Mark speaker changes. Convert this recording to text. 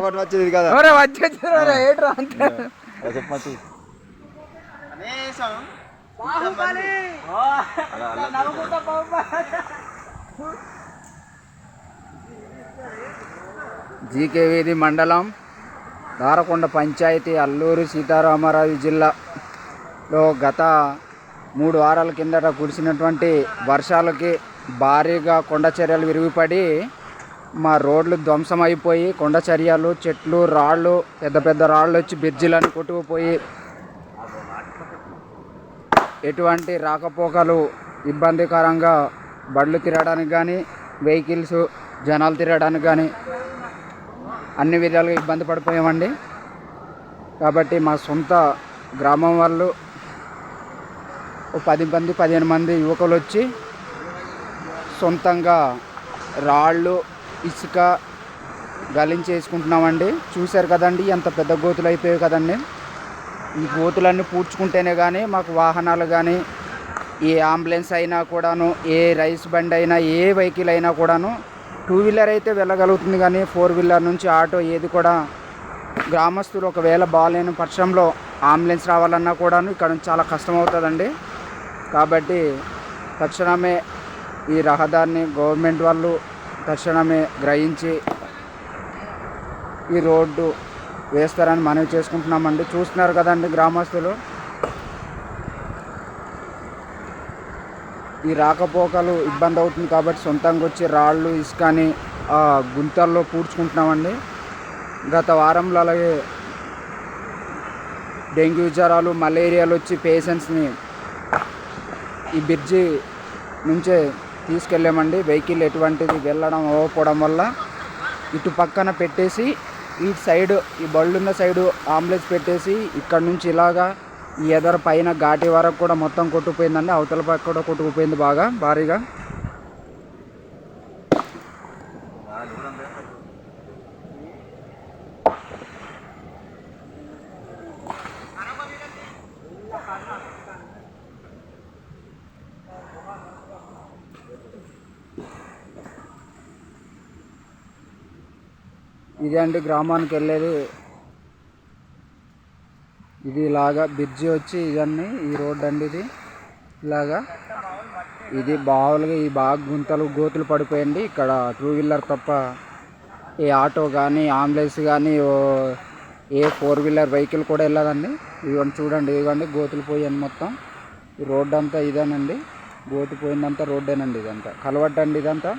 Speaker 1: పక్కపట్టు వచ్చేది కదా
Speaker 2: ఏట్రా అంతే
Speaker 1: చెప్పచ్చు.
Speaker 2: జీకే వీధి మండలం దారకొండ పంచాయతీ అల్లూరి సీతారామరాజు జిల్లాలో గత 3 వారాల కిందట కురిసినటువంటి వర్షాలకి భారీగా కొండ చర్యలు విరిగిపడి మా రోడ్లు ధ్వంసమైపోయి కొండ చర్యలు చెట్లు రాళ్ళు పెద్ద పెద్ద రాళ్ళు వచ్చి బ్రిడ్జిలను కొట్టుకుపోయి ఎటువంటి రాకపోకలు ఇబ్బందికరంగా బండ్లు తిరగడానికి కానీ వెహికల్స్ జనాలు తిరగడానికి కానీ అన్ని విధాలుగా ఇబ్బంది పడిపోయామండి. కాబట్టి మా సొంత గ్రామం వాళ్ళు 10 మంది 15 మంది యువకులు వచ్చి సొంతంగా రాళ్ళు ఇసుక గలించేసుకుంటున్నామండి. చూశారు కదండి ఎంత పెద్ద గోతులు అయిపోయాయి కదండి. ఈ గోతులన్నీ పూడ్చుకుంటేనే కానీ మాకు వాహనాలు కానీ ఏ అంబులెన్స్ అయినా కూడాను ఏ రైస్ బండి అయినా ఏ వెహికల్ అయినా కూడాను 2 వీలర్ అయితే వెళ్ళగలుగుతుంది కానీ 4 వీలర్ నుంచి ఆటో ఏది కూడా గ్రామస్తులు ఒకవేళ బాగాలేని పక్షంలో అంబులెన్స్ రావాలన్నా కూడాను ఇక్కడ నుంచి చాలా కష్టం అవుతుందండి. కాబట్టి తక్షణమే ఈ రహదారిని గవర్నమెంట్ వాళ్ళు తక్షణమే గ్రహించి ఈ రోడ్డు వేస్తారని మనవి చేసుకుంటున్నామండి. చూస్తున్నారు కదండి గ్రామస్తులు ఈ రాకపోకలు ఇబ్బంది అవుతుంది కాబట్టి సొంతంగా వచ్చి రాళ్ళు ఇసుకని గుంతల్లో పూడ్చుకుంటున్నామండి. గత వారంలో అలాగే డెంగ్యూ జ్వరాలు మలేరియాలు వచ్చి పేషెంట్స్ని ఈ బ్రిడ్జి నుంచే తీసుకెళ్ళామండి. వెహికల్ ఎటువంటిది వెళ్ళడం అవ్వకపోవడం వల్ల ఇటు పక్కన పెట్టేసి ఈ సైడు ఈ బళ్ళున్న సైడు అంబులెన్స్ పెట్టేసి ఇక్కడ నుంచి ఇలాగా ఈ ఎదర పైన ఘాటి వరకు కూడా మొత్తం కొట్టుకుపోయిందండి. అవతల పక్క కూడా కొట్టుకుపోయింది బాగా భారీగా. ఇదే అండి గ్రామానికి వెళ్ళేది. ఇది ఇలాగా బ్రిడ్జి వచ్చి ఇదన్నీ ఈ రోడ్డు అండి. ఇది ఇలాగా ఇది బావులుగా ఈ బాగా గుంతలు గోతులు పడిపోయండి. ఇక్కడ 2 వీలర్ తప్ప ఏ ఆటో కానీ అంబులెన్స్ కానీ ఏ 4 వీలర్ వెహికల్ కూడా వెళ్ళదండి. ఇదిగోండి చూడండి, ఇదిగోండి గోతులు పోయాను మొత్తం. ఈ రోడ్డు అంతా ఇదేనండి, గోతు పోయిందంతా రోడ్డేనండి. ఇదంతా కలవట్టండి ఇదంతా.